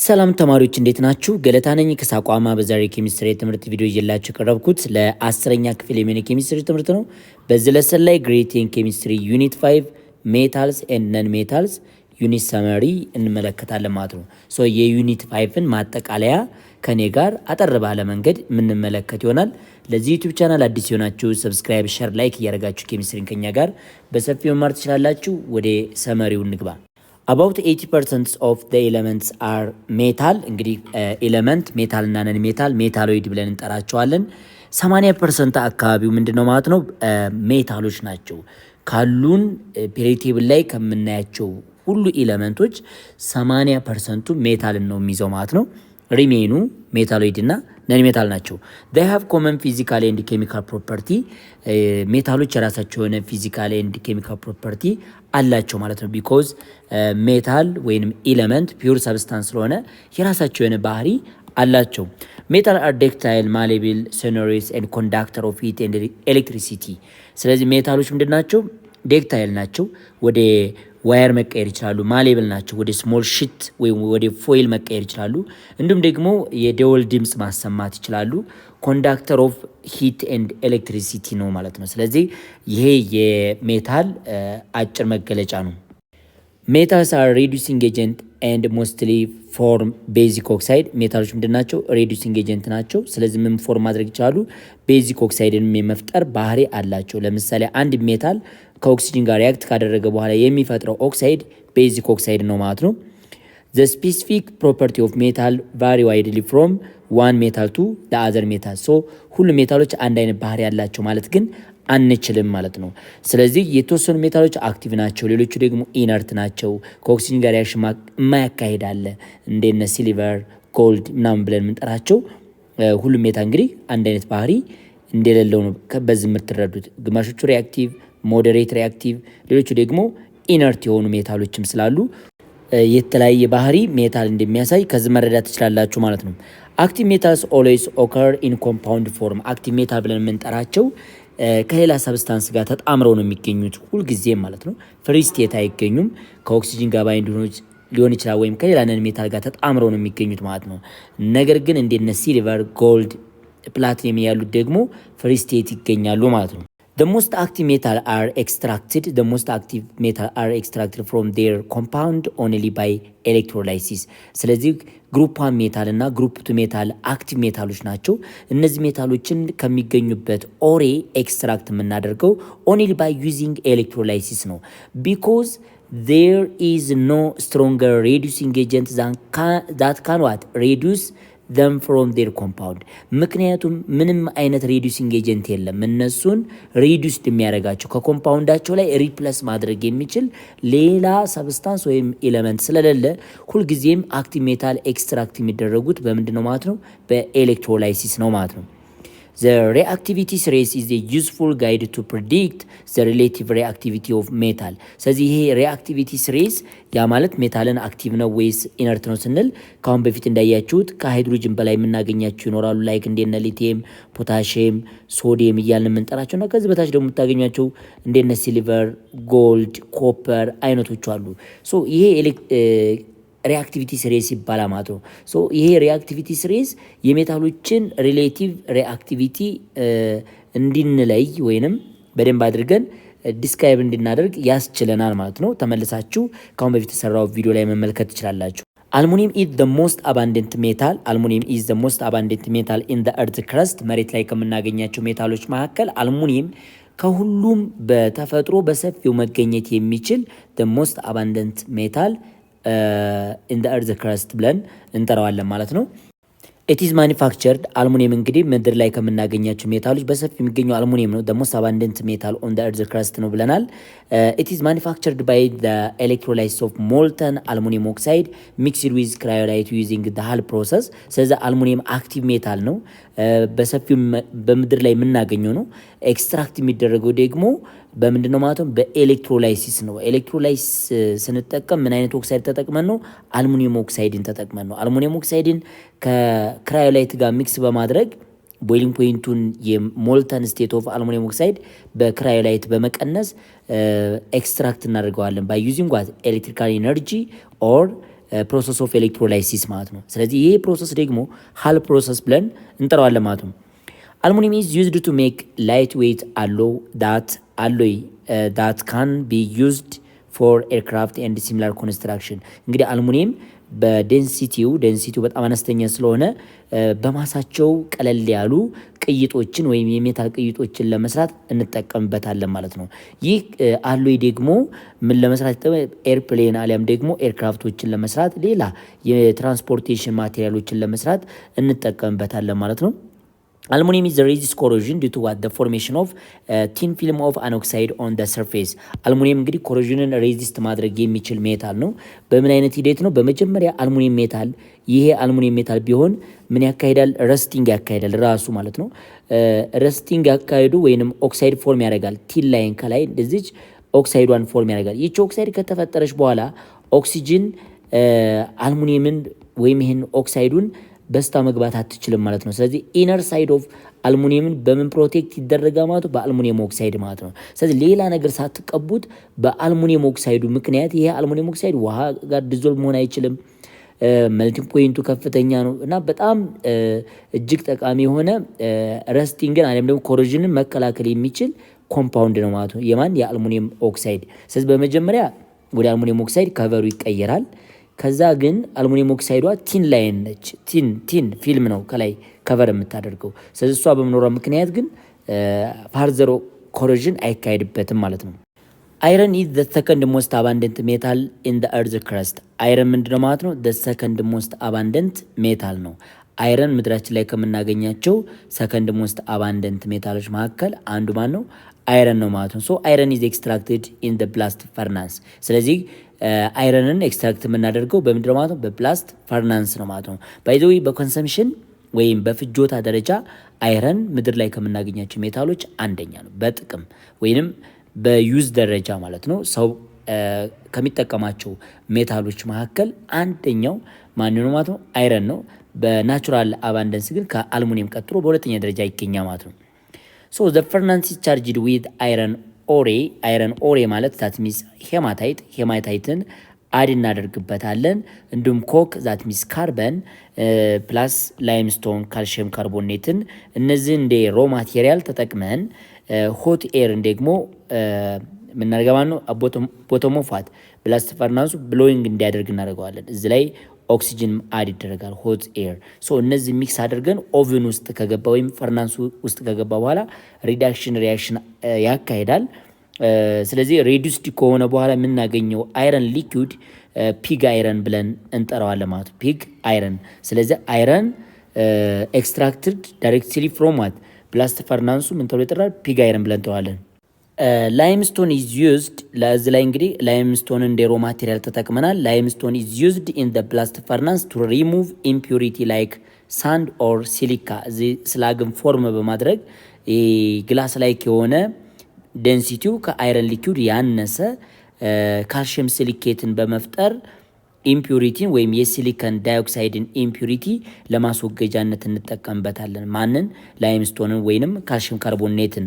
ሰላም ተማሪዎች እንዴት ናችሁ? ገለታ ነኝ ከሳቋማ። በዛሬ ኬሚስትሪ ትምህርት ቪዲዮ ይዤላችሁ የቀረብኩት ለ10ኛ ክፍል የሚሆን ኬሚስትሪ ትምህርት ነው። በዚህ ለሰን ላይ ግሬድ 10 ኬሚስትሪ ዩኒት 5 ሜታልስ ኤንድ ነን ሜታልስ ዩኒት ሰመሪ እንመለከታለን ማለት ነው። ሶ የዩኒት 5ን ማጠቃለያ ከኔ ጋር አጠር ባለ መንገድ የምንመለከት ይሆናል። ለዚህ ዩቲዩብ ቻናል አዲስ የሆናችሁ ሰብስክራይብ፣ ሼር፣ ላይክ እያደረጋችሁ ኬሚስትሪን ከኛ ጋር በሰፊው መማር ትችላላችሁ። ወደ ሰመሪው እንግባ። About 80% of the elements are metal። እንግዲህ ኤሌመንት ሜታል እና ነን ሜታል ሜታሎይድ ብለን እንጠራቸዋለን። 80% አካባቢው ምንድነው ማለት ነው ሜታሎች ናቸው። ካሉን ፔሪዮዲክ ቴብል ላይ ከምናያቸው ሁሉ ኤሌመንቶች 80%ቱ ሜታልን ነው የሚይዘው ማለት ነው። ሪሜኑ ሜታሎይድ እና ነን ሜታል ናቸው። they have common physical and chemical property። ሜታሎች የራሳቸው የሆነ ፊዚካል ኤንድ ኬሚካል ፕሮፐርቲ አላቸው ማለት ነው። ቢኮዝ ሜታል ወይም ኤሌመንት ፒውር ሰብስታንስ ስለሆነ የራሳቸው የሆነ ባህሪ አላቸው። ሜታል አር ዴክታይል ማሌብል ሶኖሪስ ኤንድ ኮንዳክተር ኦፍ ሂት ኤንድ ኤሌክትሪሲቲ። ስለዚህ ሜታሎች ምንድን ናቸው? ዴክታይል ናቸው፣ ወደ ዋየር መቀየር ይችላሉ። ማሌብል ናቸው፣ ወደ ስሞል ሽት ወይም ወደ ፎይል መቀየር ይችላሉ። እንዲሁም ደግሞ የደወል ድምፅ ማሰማት ይችላሉ። ኮንዳክተር ኦፍ ሂት ኤንድ ኤሌክትሪሲቲ ነው ማለት ነው። ስለዚህ ይሄ የሜታል አጭር መገለጫ ነው። ሜታልስ አር ሬዱሲንግ ኤጀንት ኤንድ ሞስትሊ ፎርም ቤዚክ ኦክሳይድ። ሜታሎች ምንድን ናቸው? ሬዱሲንግ ኤጀንት ናቸው። ስለዚህ ምን ፎርም ማድረግ ይችላሉ? ቤዚክ ኦክሳይድን የመፍጠር ባህሪ አላቸው። ለምሳሌ አንድ ሜታል ከኦክሲጅን ጋር ሪያክት ካደረገ በኋላ የሚፈጥረው ኦክሳይድ ቤዚክ ኦክሳይድ ነው ማለት ነው። the specific property of metal vary widely from one metal to the other metal። so ሁሉ ሜታሎች አንድ አይነት ባህሪ ያላቸው ማለት ግን አንችልም ማለት ነው። ስለዚህ የተወሰኑ ሜታሎች አክቲቭ ናቸው፣ ሌሎቹ ደግሞ ኢነርት ናቸው። ከኦክሲጅን ጋር ሪአክሽን የማያካሂድ አለ እንደነ ሲልቨር፣ ጎልድ ምናምን ብለን የምንጠራቸው። ሁሉ ሜታል እንግዲህ አንድ አይነት ባህሪ እንደሌለው ነው በዚህ የምትረዱት። ግማሾቹ ሪአክቲቭ፣ ሞዴሬት ሪአክቲቭ፣ ሌሎቹ ደግሞ ኢነርት የሆኑ ሜታሎችም ስላሉ የተለያየ ባህሪ ሜታል እንደሚያሳይ ከዚህ መረዳት ትችላላችሁ ማለት ነው። አክቲቭ ሜታልስ ኦልዌይስ ኦከር ኢን ኮምፓውንድ ፎርም። አክቲቭ ሜታል ብለን የምንጠራቸው ከሌላ ሰብስታንስ ጋር ተጣምረው ነው የሚገኙት ሁልጊዜም ማለት ነው። ፍሪ ስቴት አይገኙም። ከኦክሲጅን ጋር ባይንድ ሊሆን ይችላል ወይም ከሌላ ነን ሜታል ጋር ተጣምረው ነው የሚገኙት ማለት ነው። ነገር ግን እንደነ ሲልቨር፣ ጎልድ፣ ፕላቲኒየም ያሉት ደግሞ ፍሪ ስቴት ይገኛሉ ማለት ነው። The most active metal are extracted. The most active metal are extracted from their compound only by electrolysis. ስለዚህ ግሩፕ 1 ሜታል እና ግሩፕ 2 ሜታል አክቲቭ ሜታሎች ናቸው። እነዚህ ሜታሎችን ከሚገኙበት ኦሬ ኤክስትራክት የምናደርገው only by using electrolysis ነው። because there is no stronger reducing agent that can what reduce them from their compound። ምክንያቱም ምንም አይነት ሬዲዩሲንግ ኤጀንት የለም እነሱን ሬዲዩስድ የሚያደርጋቸው ከኮምፓውንዳቸው ላይ ሪፕለስ ማድረግ የሚችል ሌላ ሰብስታንስ ወይም ኤሌመንት ስለሌለ ሁልጊዜም አክቲቭ ሜታል ኤክስትራክት የሚደረጉት በምንድን ነው ማለት ነው? በኤሌክትሮላይሲስ ነው ማለት ነው። The reactivity series is a useful guide to predict the relative reactivity of metal። ስለዚህ ይሄ reactivity series ያ ማለት ሜታልን አክቲቭ ነው ወይስ ኢነርት ነው ስንል ካሁን በፊት እንዳያችሁት ከሃይድሮጅን በላይ የምናገኛቸው ይኖራሉ። ላይክ እንደነ ሊቲየም፣ ፖታሺየም፣ ሶዲየም እያልን የምንጠራቸው እና ከዚህ በታች ደግሞ የምታገኟቸው እንደነ ሲልቨር፣ ጎልድ፣ ኮፐር አይነቶቹ አሉ። ሶ ይሄ ሪአክቲቪቲ ሲሪስ ይባላል ማለት ነው። ሶ ይሄ ሪአክቲቪቲ ሲሪስ የሜታሎችን ሪሌቲቭ ሪአክቲቪቲ እንድንለይ ወይንም በደንብ አድርገን ዲስክራይብ እንድናደርግ ያስችለናል ማለት ነው። ተመልሳችሁ ካሁን በፊት የተሰራው ቪዲዮ ላይ መመልከት ትችላላችሁ። አልሙኒየም ኢዝ the most abundant metal። አልሙኒየም ኢዝ the most abundant metal in the earth crust። መሬት ላይ ከምናገኛቸው ሜታሎች መካከል አልሙኒየም ከሁሉም በተፈጥሮ በሰፊው መገኘት የሚችል the most abundant metal in the earth crust ብለን እንጠራዋለን ማለት ነው። it is manufactured። አልሙኒየም እንግዲህ ምድር ላይ ከምናገኛቸው ሜታሎች በሰፊ የሚገኘው አልሙኒየም ነው። the most abundant metal on the earth crust ነው ብለናል። it is manufactured by the electrolysis of molten aluminum oxide mixed with cryolite using the Hall process። ስለዚህ አልሙኒየም አክቲቭ ሜታል ነው፣ በሰፊው በምድር ላይ የምናገኘው ነው። ኤክስትራክት የሚደረገው ደግሞ በምንድን ነው ማለት ነው? በኤሌክትሮላይሲስ ነው። ኤሌክትሮላይሲስ ስንጠቀም ምን አይነት ኦክሳይድ ተጠቅመን ነው? አልሙኒየም ኦክሳይድን ተጠቅመን ነው። አልሙኒየም ኦክሳይድን ከክራዮላይት ጋር ሚክስ በማድረግ ቦይሊንግ ፖይንቱን የሞልተን ስቴት ኦፍ አልሙኒየም ኦክሳይድ በክራዮላይት በመቀነስ ኤክስትራክት እናደርገዋለን ባይ ዩዚንግ ዋት ኤሌክትሪካል ኢነርጂ ኦር ፕሮሰስ ኦፍ ኤሌክትሮላይሲስ ማለት ነው። ስለዚህ ይሄ ፕሮሰስ ደግሞ ሃል ፕሮሰስ ብለን እንጠራዋለን ማለት ነው። አልሙኒየም ኢዝ ዩዝድ ቱ ሜክ ላይት ዌይት አሎይ ዳት ካን ቢ ዩዝድ ፎር ኤርክራፍት ኤንድ ሲሚላር ኮንስትራክሽን። እንግዲህ አልሙኒየም በዴንሲቲው በጣም አነስተኛ ስለሆነ በማሳቸው ቀለል ያሉ ቅይጦችን ወይም የሜታል ቅይጦችን ለመስራት እንጠቀምበታለን ማለት ነው። ይህ አሎይ ደግሞ ምን ለመስራት ኤርፕሌን አሊያም ደግሞ ኤርክራፍቶችን ለመስራት ሌላ የትራንስፖርቴሽን ማቴሪያሎችን ለመስራት እንጠቀምበታለን ማለት ነው። Aluminum is the resist corrosion due to what the formation of thin film of an oxide on the surface. አልሙኒየም እንግዲህ ኮሮዥንን ሬዚስት ማድረግ የሚችል ሜታል ነው። በምን አይነት ሂደት ነው? በመጀመሪያ አልሙኒየም ሜታል ይሄ አልሙኒየም ሜታል ቢሆን ምን ያካሂዳል? ረስቲንግ ያካሂዳል ራሱ ማለት ነው። ረስቲንግ ያካሂዱ ወይንም ኦክሳይድ ፎርም ያደርጋል። ቲን ላይን ከላይ እንደዚች ኦክሳይዷን ፎርም ያደርጋል። ይቺ ኦክሳይድ ከተፈጠረች በኋላ ኦክሲጅን አልሙኒየምን ወይም ይሄን ኦክሳይዱን በስታ መግባት አትችልም ማለት ነው። ስለዚህ ኢነር ሳይድ ኦፍ አልሙኒየምን በምን ፕሮቴክት ይደረጋል ማለት ነው? በአልሙኒየም ኦክሳይድ ማለት ነው። ስለዚህ ሌላ ነገር ሳትቀቡት በአልሙኒየም ኦክሳይዱ ምክንያት ይሄ አልሙኒየም ኦክሳይድ ውሃ ጋር ዲዞልቭ መሆን አይችልም። መልቲንግ ፖይንቱ ከፍተኛ ነው እና በጣም እጅግ ጠቃሚ የሆነ ረስቲንግን አለም ደግሞ ኮሮዥንን መከላከል የሚችል ኮምፓውንድ ነው ማለት ነው። የማን የአልሙኒየም ኦክሳይድ። ስለዚህ በመጀመሪያ ወደ አልሙኒየም ኦክሳይድ ከቨሩ ይቀየራል። ከዛ ግን አልሙኒየም ኦክሳይዷ ቲን ላይን ነች። ቲን ፊልም ነው ከላይ ከቨር የምታደርገው። ስለዚህ እሷ በመኖሯ ምክንያት ግን ፋርዘር ኮሮዥን አይካሄድበትም ማለት ነው። አይረን ኢዝ ዘ ሰከንድ ሞስት አባንደንት ሜታል ኢን ዘ እርዝ ክረስት። አይረን ምንድነው ማለት ነው? ዘ ሰከንድ ሞስት አባንደንት ሜታል ነው። አይረን ምድራችን ላይ ከምናገኛቸው ሰከንድ ሞስት አባንደንት ሜታሎች መካከል አንዱ ማን ነው? አይረን ነው ማለት ነው። ሶ አይረን ኢዝ ኤክስትራክትድ ኢን ዘ ብላስት ፈርናንስ። ስለዚህ አይረንን ኤክስትራክት የምናደርገው በምንድነው ማለት ነው? በብላስት ፈርናንስ ነው ማለት ነው። ባይ ዘ ዌይ በኮንሰምሽን ወይም በፍጆታ ደረጃ አይረን ምድር ላይ ከምናገኛቸው ሜታሎች አንደኛ ነው፣ በጥቅም ወይንም በዩዝ ደረጃ ማለት ነው። ሰው ከሚጠቀማቸው ሜታሎች መካከል አንደኛው ማን ነው ማለት ነው? አይረን ነው። በናቹራል አባንደንስ ግን ከአልሙኒየም ቀጥሎ በሁለተኛ ደረጃ ይገኛል ማለት ነው። ሶ ዘ ፈርናንስ ኢዝ ቻርጅድ ዊዝ አይረን ኦሬ ማለት ዛት ሚስ ሄማታይትን አድ እናደርግበታለን። እንዲሁም ኮክ ዛት ሚስ ካርበን ፕላስ ላይምስቶን ካልሽየም ካርቦኔትን እነዚህ እንደ ሮ ማቴሪያል ተጠቅመን ሆት ኤርን ደግሞ ምናደርገማ ነው ቦቶም ኦፍ ዋት ብላስት ፈርናንሱ ብሎዊንግ እንዲያደርግ እናደርገዋለን። እዚህ ላይ ኦክሲጅን አድ ይደረጋል፣ ሆት ኤር። ሶ እነዚህ ሚክስ አድርገን ኦቨን ውስጥ ከገባ ወይም ፈርናንሱ ውስጥ ከገባ በኋላ ሪዳክሽን ሪያክሽን ያካሂዳል። ስለዚህ ሬዲዩስድ ከሆነ በኋላ የምናገኘው አይረን ሊኩዊድ ፒግ አይረን ብለን እንጠራዋለን ማለት ነው። ፒግ አይረን። ስለዚህ አይረን ኤክስትራክትድ ዳይሬክትሊ ፍሮም ዋት ብላስት ፈርናንሱ ምን ተብሎ ይጠራል? ፒግ አይረን ብለን እንጠራዋለን። ላይምስቶን ኢዝ ዩዝድ ለዚህ ላይ እንግዲህ ላይምስቶን እንደ ሮ ማቴሪያል ተጠቅመናል። ላይምስቶን ኢዝ ዩዝድ ኢን ዘ ብላስት ፈርናንስ ቱ ሪሙቭ ኢምፒዩሪቲ ላይክ ሳንድ ኦር ሲሊካ። እዚህ ስላግን ፎርም በማድረግ ግላስ ላይክ የሆነ ዴንሲቲው ከአይረን ሊኩዊድ ያነሰ ካልሽየም ሲሊኬትን በመፍጠር ኢምፒዩሪቲን ወይም የሲሊከን ዳይኦክሳይድን ኢምፒዩሪቲ ለማስወገጃነት እንጠቀምበታለን። ማንን? ላይምስቶንን ወይንም ካልሽየም ካርቦኔትን።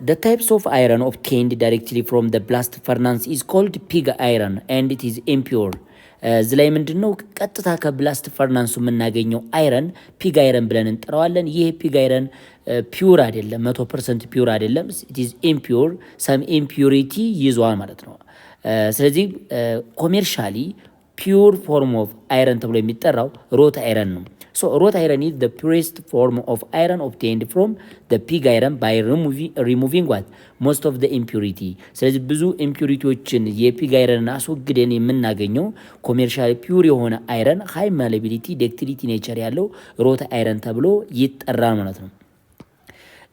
The types of iron obtained directly from the blast furnace is called pig iron and it is impure. እዚህ ላይ ምንድነው ቀጥታ ከብላስት ፈርናንሱ የምናገኘው አይረን ፒግ አይረን ብለን እንጠራዋለን። ይሄ ፒግ አይረን ፒውር አይደለም፣ 100% ፒውር አይደለም። it is impure, some impurity ይዟል ማለት ነው። ስለዚህ ኮሜርሻሊ ፒውር ፎርም ኦፍ አይረን ተብሎ የሚጠራው ሮት አይረን ነው። So wrought iron is the purest form of iron obtained from the pig iron by removing what? Most of the impurity. ስለዚህ ብዙ ኢምፒዩሪቲዎችን የፒግ አይረን አስወግደን የምናገኘው ኮሜርሻል ፒውር የሆነ አይረን ሃይ ማሌቢሊቲ ዴክቲሊቲ ኔቸር ያለው ሮት አይረን ተብሎ ይጠራል ማለት ነው።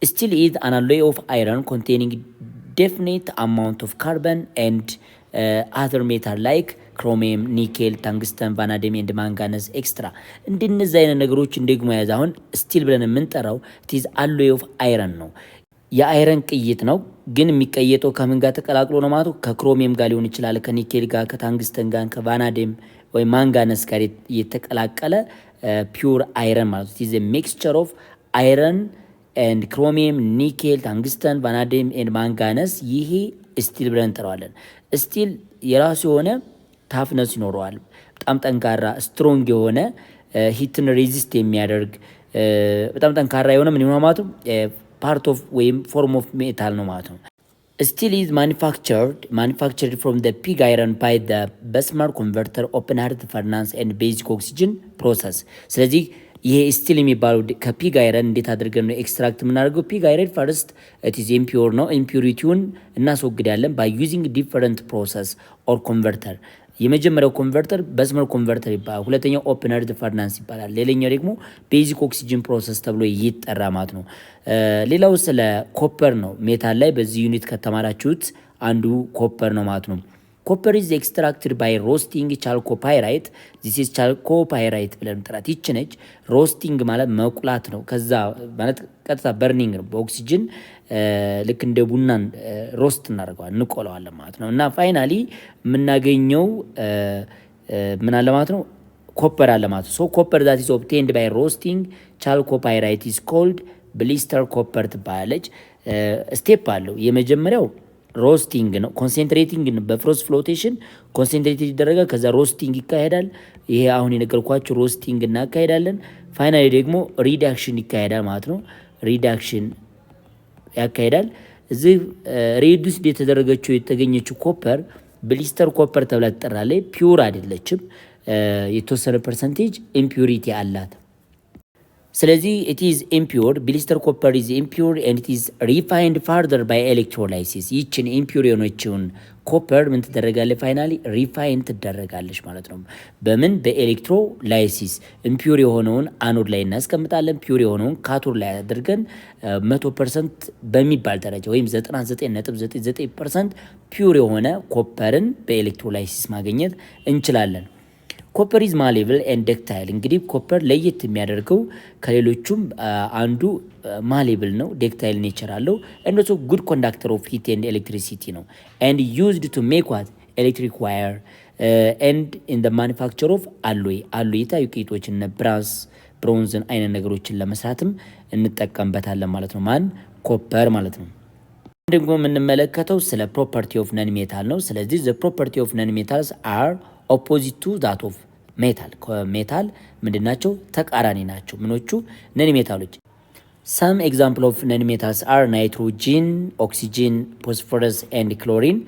Steel is an alloy of iron containing definite amount of carbon and other metal like ክሮሚየም፣ ኒኬል፣ ታንግስተን፣ ቫናዲየም ኤንድ ማንጋነስ ኤክስትራ እንደነዚህ አይነት ነገሮችን ደግሞ ያዝ። አሁን ስቲል ብለን የምንጠራው ቲዝ አሎይ ኦፍ አይረን ነው። የአይረን ቅይጥ ነው፣ ግን የሚቀየጠው ከምን ጋር ተቀላቅሎ ነው ማለት ነው? ከክሮሚየም ጋር ሊሆን ይችላል፣ ከኒኬል ጋር፣ ከታንግስተን ጋር፣ ከቫናዲየም ወይ ማንጋነስ ጋር የተቀላቀለ ፒውር አይረን ማለት ነው። ቲዝ ሚክስቸር ኦፍ አይረን ኤንድ ክሮሚየም፣ ኒኬል፣ ታንግስተን፣ ቫናዲየም ኤንድ ማንጋነስ። ይሄ ስቲል ብለን እንጠራዋለን። ስቲል የራሱ የሆነ ታፍነስ ይኖረዋል። በጣም ጠንካራ ስትሮንግ የሆነ ሂትን ሬዚስት የሚያደርግ በጣም ጠንካራ የሆነ ምን ይሆናል ማለት ነው ፓርት ኦፍ ወይም ፎርም ኦፍ ሜታል ነው ማለት ነው። Steel is manufactured from the pig iron by the Bessemer converter, open heart furnace and basic oxygen process። ስለዚህ ይሄ ስቲል የሚባለው ከፒግ አይረን እንዴት አድርገን ነው ኤክስትራክት የምናደርገው? ፒግ አይረን ፈርስት ኢት ኢዝ ኢምፒውር ነው። ኢምፒውሪቲውን እናስወግዳለን ባይ ዩዚንግ ዲፈረንት ፕሮሰስ ኦር ኮንቨርተር። የመጀመሪያው ኮንቨርተር በስመር ኮንቨርተር ይባላል። ሁለተኛው ኦፕን ሄርት ፈርናንስ ይባላል። ሌላኛው ደግሞ ቤዚክ ኦክሲጅን ፕሮሰስ ተብሎ ይጠራ ማለት ነው። ሌላው ስለ ኮፐር ነው። ሜታል ላይ በዚህ ዩኒት ከተማራችሁት አንዱ ኮፐር ነው ማለት ነው። ኮፐር ኢዝ ኤክስትራክትድ ባይ ሮስቲንግ ቻልኮፓይራይት። ዚስ ኢዝ ቻልኮፓይራይት ብለን ጥራት ይችነች። ሮስቲንግ ማለት መቁላት ነው። ከዛ ማለት ቀጥታ በርኒንግ ነው። በኦክሲጅን ልክ እንደ ቡናን ሮስት እናደርገዋለን እንቆለዋለን ማለት ነው። እና ፋይናሊ የምናገኘው ምን አለ ማለት ነው ኮፐር አለ ማለት ነው። ሶ ኮፐር ዛት ኢዝ ኦብቴንድ ባይ ሮስቲንግ ቻልኮፓይራይት ኢዝ ኮልድ ብሊስተር ኮፐር ትባላለች። ስቴፕ አለው። የመጀመሪያው ሮስቲንግ ነው። ኮንሴንትሬቲንግ በፍሮስት ፍሎቴሽን ኮንሴንትሬቲንግ ይደረጋል። ከዛ ሮስቲንግ ይካሄዳል። ይሄ አሁን የነገርኳችሁ ሮስቲንግ እናካሄዳለን። ፋይናሊ ደግሞ ሪዳክሽን ይካሄዳል ማለት ነው። ሪዳክሽን ያካሄዳል። እዚህ ሬዱስድ የተደረገችው የተገኘችው ኮፐር ብሊስተር ኮፐር ተብላ ትጠራለች። ፒውር አይደለችም። የተወሰነ ፐርሰንቴጅ ኢምፒውሪቲ አላት። ስለዚህ it is impure blister copper is impure and it is refined further by electrolysis። ይችን ኢምፒውር የሆነችውን ኮፐር ምን ትደረጋለች? ፋይናሊ ሪፋይን ትደረጋለች ማለት ነው። በምን? በኤሌክትሮላይሲስ። ኢምፒውር የሆነውን አኖድ ላይ እናስቀምጣለን። ፒውር የሆነውን ካቶድ ላይ አድርገን 100% በሚባል ደረጃ ወይም 99.99% ፒውር የሆነ ኮፐርን በኤሌክትሮላይሲስ ማግኘት እንችላለን። ኮፐር ኢዝ ማሌብል ኤንድ ዴክታይል። እንግዲህ ኮፐር ለየት የሚያደርገው ከሌሎቹም አንዱ ማሌብል ነው፣ ዴክታይል ኔቸር አለው። እንደሱ ጉድ ኮንዳክተር ኦፍ ሂት ኤንድ ኤሌክትሪሲቲ ነው። ኤንድ ዩዝድ ቱ ሜክ ዋት ኤሌክትሪክ ዋየር ኤንድ ኢን ዘ ማኒፋክቸር ኦፍ አሎይ። አሎይ የታዩ ጌጦችን እነ ብራስ ብሮንዝን አይነት ነገሮችን ለመስራትም እንጠቀምበታለን ማለት ነው። ማን? ኮፐር ማለት ነው። ደግሞ የምንመለከተው ስለ ፕሮፐርቲ ኦፍ ነን ሜታል ነው። ስለዚህ ዘ ፕሮፐርቲ ኦፍ ነን ሜታልስ አር ኦፖዚት ቱ ዛት ኦፍ ሜታል። ሜታል ምንድን ናቸው? ተቃራኒ ናቸው። ምኖቹ? ነን ሜታሎች። ሰም ኤግዛምፕል ኦፍ ነን ሜታልስ አር ናይትሮጂን፣ ኦክሲጂን፣ ፎስፎረስ ኤንድ ክሎሪን።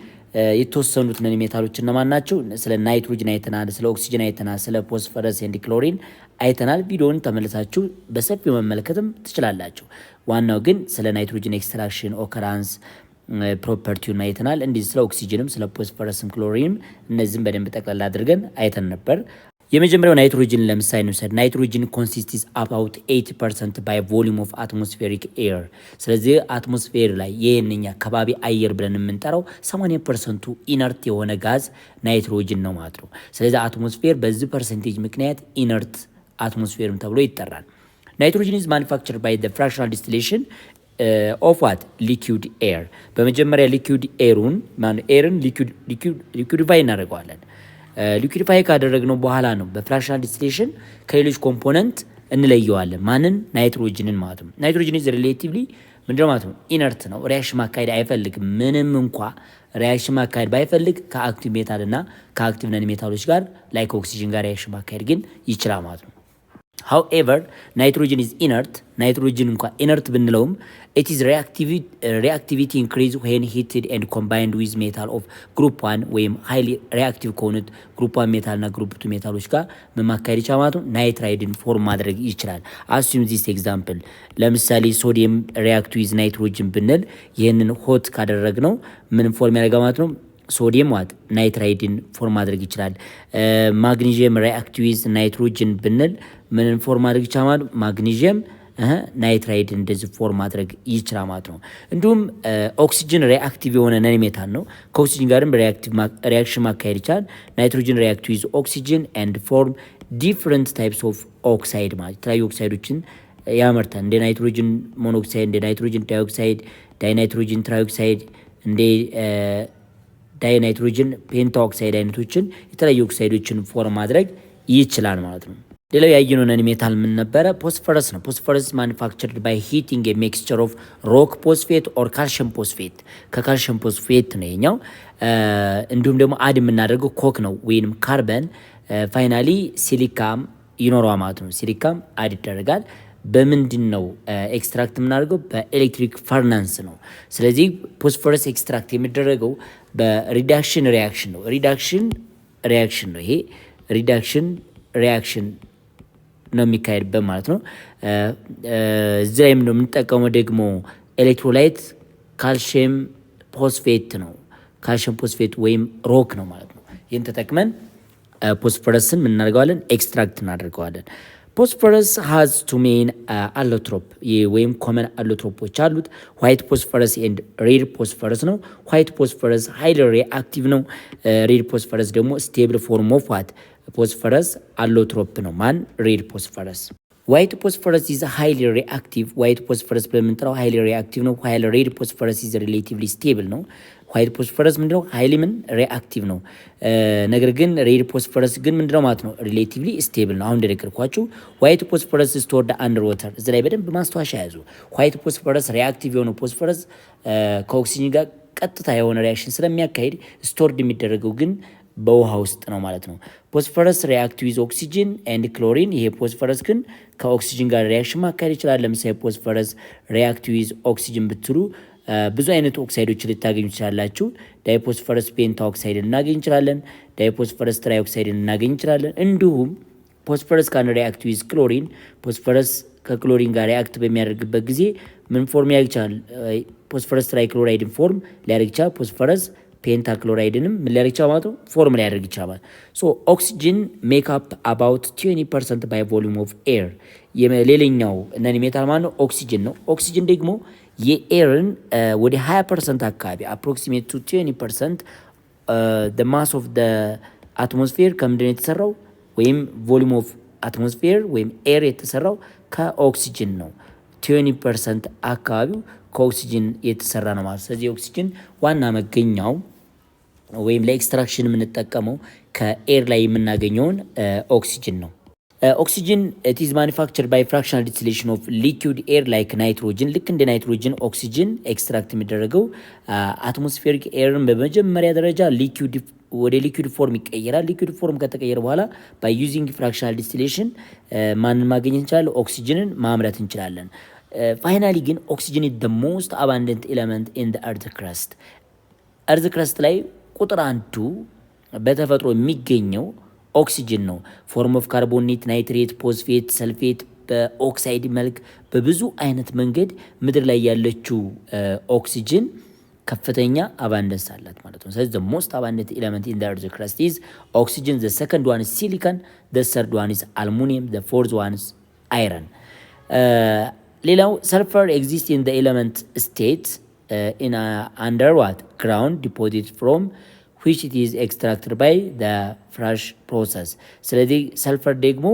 የተወሰኑት ነን ሜታሎች እነማን ናቸው? ስለ ናይትሮጂን አይተናል፣ ስለ ኦክሲጂን አይተናል፣ ስለ ፎስፎረስ ኤንድ ክሎሪን አይተናል። ቪዲዮውን ተመልሳችሁ በሰፊው መመልከትም ትችላላችሁ። ዋናው ግን ስለ ናይትሮጂን ኤክስትራክሽን ኦከራንስ ፕሮፐርቲውን አይተናል። እንዲህ ስለ ኦክሲጅንም ስለ ፎስፈረስም ክሎሪንም እነዚህም በደንብ ጠቅላላ አድርገን አይተን ነበር። የመጀመሪያው ናይትሮጂን ለምሳሌ እንውሰድ። ናይትሮጂን ኮንሲስትስ አባውት 80% ባይ ቮሊዩም ኦፍ አትሞስፌሪክ ኤር። ስለዚህ አትሞስፌር ላይ ይህንኛ ከባቢ አየር ብለን የምንጠራው 80%ቱ ኢነርት የሆነ ጋዝ ናይትሮጂን ነው ማለት ነው። ስለዚህ አትሞስፌር በዚህ ፐርሰንቴጅ ምክንያት ኢነርት አትሞስፌርም ተብሎ ይጠራል። ናይትሮጂን ኢዝ ማኒፋክቸርድ ባይ ዘ ፍራክሽናል ዲስቲሌሽን ኦፍ ዋት ሊኩዊድ ኤር። በመጀመሪያ ሊኩዊድ ኤሩን ኤርን ሊኩዊድፋይ እናደርገዋለን። ሊኩዊድፋይ ካደረግነው በኋላ ነው በፍራክሽናል ዲስቲሌሽን ከሌሎች ኮምፖነንት እንለየዋለን። ማንን? ናይትሮጂንን ማለት ነው። ናይትሮጂን ኢዝ ሪሌቲቭሊ ምንድነው ማለት ነው? ኢነርት ነው። ሪያክሽን ማካሄድ አይፈልግም። ምንም እንኳ ሪያክሽን ማካሄድ ባይፈልግ ከአክቲቭ ሜታል እና ከአክቲቭ ነን ሜታሎች ጋር ላይክ ኦክሲጅን ጋር ሪያክሽን ማካሄድ ግን ይችላል ማለት ነው። However, nitrogen is inert. Nitrogen እንኳን ኢነርት ብንለውም it is reactivity increase when heated and combined with metal of group 1 ወይም highly reactive ከሆኑት group 1 ሜታል እና group 2 ሜታሎች ጋር መማካሄድ ይችላል ማለት ነው። ናይትራይድን ፎርም ማድረግ ይችላል። assume this example ለምሳሌ ሶዲየም react with nitrogen ብንል ይህንን ሆት ካደረግነው ምን ፎርም ያደርጋል ማለት ነው? ሶዲየም ዋት ናይትራይድን ፎርም ማድረግ ይችላል። ማግኒዥየም ሪአክት ዊዝ ናይትሮጅን ብንል ምን ፎርም ማድረግ ይችላል? ማግኒዥየም ናይትራይድን እንደዚህ ፎርም ማድረግ ይችላል ማለት ነው። እንዲሁም ኦክሲጅን ሪአክቲቭ የሆነ ነን ሜታል ነው። ከኦክሲጅን ጋርም ሪአክሽን ማካሄድ ይችላል። ናይትሮጅን ሪአክት ዊዝ ኦክሲጅን ኤንድ ፎርም ዲፍረንት ታይፕስ ኦፍ ኦክሳይድ ማለት የተለያዩ ኦክሳይዶችን ያመርታል። እንደ ናይትሮጅን ሞኖክሳይድ፣ እንደ ናይትሮጅን ዳይኦክሳይድ፣ ዳይናይትሮጅን ትራይኦክሳይድ፣ እንደ ዳይናይትሮጅን ፔንታ ኦክሳይድ አይነቶችን የተለያዩ ኦክሳይዶችን ፎርም ማድረግ ይችላል ማለት ነው። ሌላው ያየነው ነን ሜታል ምን ነበረ? ፎስፈረስ ነው። ፎስፈረስ ማኒፋክቸርድ ባይ ሂቲንግ ኤ ሚክስቸር ኦፍ ሮክ ፎስፌት ኦር ካልሽየም ፎስፌት። ከካልሽየም ፎስፌት ነው የኛው። እንዲሁም ደግሞ አድ የምናደርገው ኮክ ነው ወይንም ካርበን ፋይናሊ ሲሊካም ይኖረዋል ማለት ነው። ሲሊካም አድ ይደረጋል። በምንድን ነው ኤክስትራክት የምናደርገው? በኤሌክትሪክ ፈርናንስ ነው። ስለዚህ ፎስፈረስ ኤክስትራክት የሚደረገው በሪዳክሽን ሪያክሽን ነው። ሪዳክሽን ሪያክሽን ነው። ይሄ ሪዳክሽን ሪያክሽን ነው የሚካሄድበት ማለት ነው። እዚህ ላይ ነው የምንጠቀመው ደግሞ ኤሌክትሮላይት ካልሽየም ፎስፌት ነው። ካልሽየም ፎስፌት ወይም ሮክ ነው ማለት ነው። ይህን ተጠቅመን ፎስፈረስን ምን እናደርገዋለን? ኤክስትራክት እናደርገዋለን። ፎስፈረስ ሃዝ ቱ ሜን አሎትሮፕ ወይም ኮመን አሎትሮፖች አሉት። ዋይት ፎስፈረስ ኤንድ ሬድ ፎስፈረስ ነው። ዋይት ፎስፈረስ ሃይሊ ሪአክቲቭ ነው። ሬድ ፎስፈረስ ደግሞ ስቴብል ፎርም ኦፍ ዋት ፎስፈረስ አሎትሮፕ ነው። ማን? ሬድ ፎስፈረስ። ዋይት ፎስፈረስ ኢዝ ሃይሊ ሪአክቲቭ። ዋይት ፎስፈረስ ብለምንጠራው ሃይሊ ሪአክቲቭ ነው። ዋይል ሬድ ፎስፈረስ ኢዝ ሪሌቲቭሊ ስቴብል ነው። ዋይት ፎስፈረስ ምንድነው? ሃይሊ ምን ሪአክቲቭ ነው። ነገር ግን ሬድ ፎስፈረስ ግን ምንድነው ማለት ነው? ሪሌቲቭሊ ስቴብል ነው። አሁን እንደነገርኳችሁ ዋይት ፎስፈረስ ስቶርድ አንደር ዋተር። እዚህ ላይ በደንብ ማስታወሻ ያዙ። ዋይት ፎስፈረስ ሪአክቲቭ የሆነው ፎስፈረስ ከኦክሲጅን ጋር ቀጥታ የሆነ ሪያክሽን ስለሚያካሂድ ስቶርድ የሚደረገው ግን በውሃ ውስጥ ነው ማለት ነው። ፎስፈረስ ሪአክት ዊዝ ኦክሲጅን ኤንድ ክሎሪን። ይሄ ፎስፈረስ ግን ከኦክሲጅን ጋር ሪያክሽን ማካሄድ ይችላል። ለምሳሌ ፎስፈረስ ሪአክት ዊዝ ኦክሲጅን ብትሉ ብዙ አይነት ኦክሳይዶች ልታገኙ ትችላላችሁ። ዳይፎስፈረስ ፔንታ ኦክሳይድ ልናገኝ እንችላለን። ዳይፎስፈረስ ትራይ ኦክሳይድ ልናገኝ እንችላለን። እንዲሁም ፎስፈረስ ካን ሪአክት ዊዝ ክሎሪን። ፎስፈረስ ከክሎሪን ጋር ሪአክት በሚያደርግበት ጊዜ ምን ፎርም ያደርግ ይችላል? ፎስፈረስ ትራይ ክሎራይድን ፎርም ሊያደርግ ይችላል። ፎስፈረስ ፔንታ ክሎራይድንም ምን ሊያደርግ ይችላል ማለት ነው? ፎርም ሊያደርግ ይችላል። ሶ ኦክሲጅን ሜክ አፕ አባውት 20% ባይ ቮሊዩም ኦፍ ኤር። ሌላኛው ነን ሜታል ማለት ነው ኦክሲጅን ነው። ኦክሲጅን ደግሞ የኤርን ወደ 20% አካባቢ አፕሮክሲሜት ቱ 20% ማስ ኦፍ አትሞስፌር ከምንድን የተሰራው ወይም ቮሊዩም ኦፍ አትሞስፌር ወይም ኤር የተሰራው ከኦክሲጅን ነው። 20% አካባቢው ከኦክሲጅን የተሰራ ነው ማለት። ስለዚህ ኦክሲጅን ዋና መገኛው ወይም ለኤክስትራክሽን የምንጠቀመው ከኤር ላይ የምናገኘውን ኦክሲጅን ነው። ኦክሲጅን ኢት ኢዝ ማኒፋክቸርድ ባይ ፍራክሽናል ዲስቲሌሽን ኦፍ ሊኩዊድ ኤር ላይክ ናይትሮጅን። ልክ እንደ ናይትሮጅን ኦክሲጅን ኤክስትራክት የሚደረገው አትሞስፌሪክ ኤርን በመጀመሪያ ደረጃ ወደ ሊኩዊድ ፎርም ይቀየራል። ሊኩዊድ ፎርም ከተቀየረ በኋላ ባይ ዩዚንግ ፍራክሽናል ዲስቲሌሽን ማንን ማግኘት እንችላለን? ኦክሲጅንን ማምረት እንችላለን። ፋይናሊ ግን ኦክሲጅን ኢዝ ዘ ሞስት አባንደንት ኤለመንት ኢን ዘ እርዝ ክረስት። እርዝ ክረስት ላይ ቁጥር አንዱ በተፈጥሮ የሚገኘው ኦክሲጅን ነው። ፎርም ኦፍ ካርቦኔት፣ ናይትሬት፣ ፎስፌት፣ ሰልፌት በኦክሳይድ መልክ በብዙ አይነት መንገድ ምድር ላይ ያለችው ኦክሲጅን ከፍተኛ አባንደንስ አላት ማለት ነው። ስለዚህ the most abundant element in the earth crust is oxygen, the second one is silicon, the third one is aluminum, the fourth one is iron. ሌላው ሰልፈር exists in the element state in under what ground deposit from which it is extracted by the fresh process. ስለዚህ ሰልፈር ደግሞ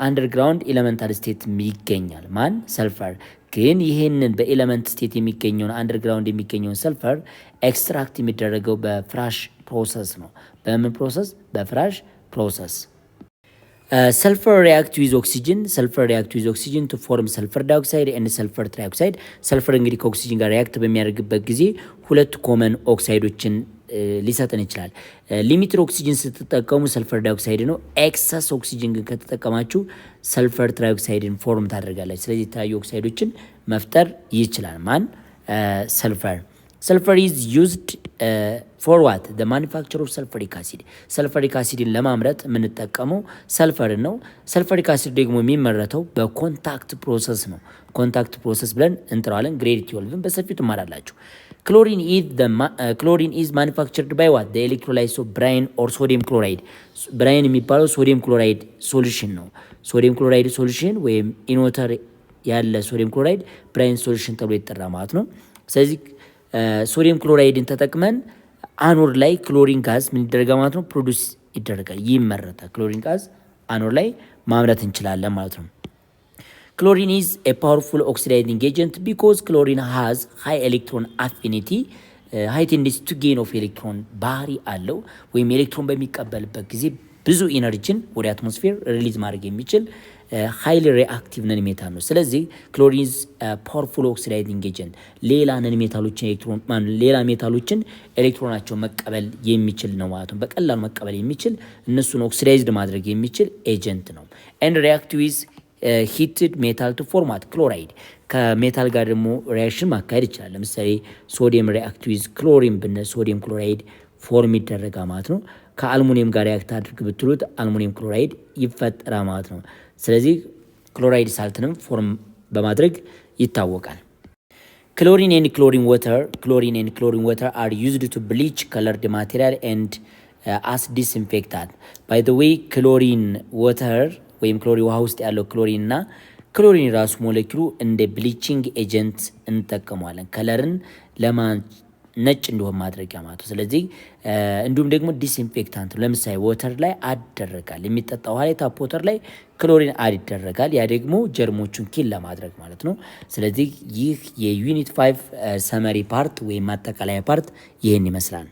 አንደርግራውንድ ኤሌመንታል ስቴት ይገኛል። ማን? ሰልፈር። ግን ይሄንን በኤሌመንት ስቴት የሚገኘውን አንደርግራውንድ የሚገኘውን ሰልፈር ኤክስትራክት የሚደረገው በፍራሽ ፕሮሰስ ነው። በምን ፕሮሰስ? በፍራሽ ፕሮሰስ። ሰልፈር ሪአክት ዊዝ ኦክሲጅን። ሰልፈር ሪአክት ዊዝ ኦክሲጅን ቱ ፎርም ሰልፈር ዳይኦክሳይድ ኤንድ ሰልፈር ትራይኦክሳይድ። ሰልፈር እንግዲህ ከኦክሲጅን ጋር ሪአክት በሚያደርግበት ጊዜ ሁለት ኮመን ኦክሳይዶችን ሊሰጥን ይችላል። ሊሚትድ ኦክሲጅን ስትጠቀሙ ሰልፈር ዳይኦክሳይድ ነው። ኤክሰስ ኦክሲጅን ግን ከተጠቀማችሁ ሰልፈር ትራይኦክሳይድን ፎርም ታደርጋላችሁ። ስለዚህ የተለያዩ ኦክሳይዶችን መፍጠር ይችላል። ማን? ሰልፈር። ሰልፈር ኢዝ ዩዝድ ፎር ዋት ዘ ማኒፋክቸር ኦፍ ሰልፈሪክ አሲድ። ሰልፈሪክ አሲድን ለማምረት የምንጠቀመው ሰልፈርን ነው። ሰልፈሪክ አሲድ ደግሞ የሚመረተው በኮንታክት ፕሮሰስ ነው። ኮንታክት ፕሮሰስ ብለን እንጥረዋለን። ግሬድ 12ን በሰፊው ትማራላችሁ። ክሎሪን ኢዝ ማኒፋክቸርድ ባይ ዋት ዘ ኤሌክትሮላይስ ኦፍ ብራይን ኦር ሶዲየም ክሎራይድ። ብራይን የሚባለው ሶዲየም ክሎራይድ ሶሉሽን ነው። ሶዲየም ክሎራይድ ሶሉሽን ወይም ኢኖተር ያለ ሶዲየም ክሎራይድ ብራይን ሶሉሽን ተብሎ ይጠራ ማለት ነው። ስለዚህ ሶዲየም ክሎራይድን ተጠቅመን አኖር ላይ ክሎሪን ጋዝ ምን ይደረጋል ማለት ነው? ፕሮዲስ ይደረጋል፣ ይመረታል። ክሎሪን ጋዝ አኖር ላይ ማምረት እንችላለን ማለት ነው። ክሎሪን ኢዝ ኤ ፓወርፉል ኦክሲዳይዚንግ ኤጀንት ቢኮዝ ክሎሪን ሃዝ ሃይ ኤሌክትሮን አፊኒቲ ሃይ ቴንደንሲ ቱ ጌን ኦፍ ኤሌክትሮን ባህሪ አለው። ወይም ኤሌክትሮን በሚቀበልበት ጊዜ ብዙ ኢነርጂን ወደ አትሞስፌር ሪሊዝ ማድረግ የሚችል ሃይሊ ሪአክቲቭ ነን ሜታል ነው። ስለዚህ ክሎሪን ኢዝ ፓወርፉል ኦክሲዳይዚንግ ኤጀንት፣ ሌላ ነን ሜታሎችን ሌላ ሜታሎችን ኤሌክትሮናቸው መቀበል የሚችል ነው ማለት ነው። በቀላሉ መቀበል የሚችል እነሱን ኦክሲዳይዝድ ማድረግ የሚችል ኤጀንት ነው። ኤንድ ሪአክቲቭ ኢዝ ሂትድ ሜታል ቱ ፎርማት ክሎራይድ፣ ከሜታል ጋር ደግሞ ሪያክሽን ማካሄድ ይችላል። ለምሳሌ ሶዲየም ሪአክቲቭ ኢዝ ክሎሪን ብነ ሶዲየም ክሎራይድ ፎርም ይደረጋ ማለት ነው። ከአልሙኒየም ጋር ሪአክት አድርግ ብትሉት አልሙኒየም ክሎራይድ ይፈጠራ ማለት ነው። ስለዚህ ክሎራይድ ሳልትንም ፎርም በማድረግ ይታወቃል። ክሎሪን ኤንድ ክሎሪን ዋተር አር ዩዝድ ቱ ብሊች ከለርድ ማቴሪያል ኤንድ አስ ዲስኢንፌክታንት። ባይ ዘ ዌይ ክሎሪን ዋተር ወይም ክሎሪን ውሃ ውስጥ ያለው ክሎሪን እና ክሎሪን ራሱ ሞለኪሉ እንደ ብሊቺንግ ኤጀንት እንጠቀመዋለን፣ ከለርን ነጭ እንዲሆን ማድረጊያ ማለት ነው። ስለዚህ እንዲሁም ደግሞ ዲስኢንፌክታንት፣ ለምሳሌ ወተር ላይ አድ ይደረጋል፣ የሚጠጣ ውሃ ላይ ታፕ ወተር ላይ ክሎሪን አድ ይደረጋል። ያ ደግሞ ጀርሞቹን ኪል ለማድረግ ማለት ነው። ስለዚህ ይህ የዩኒት 5 ሰመሪ ፓርት ወይም ማጠቃለያ ፓርት ይህን ይመስላል።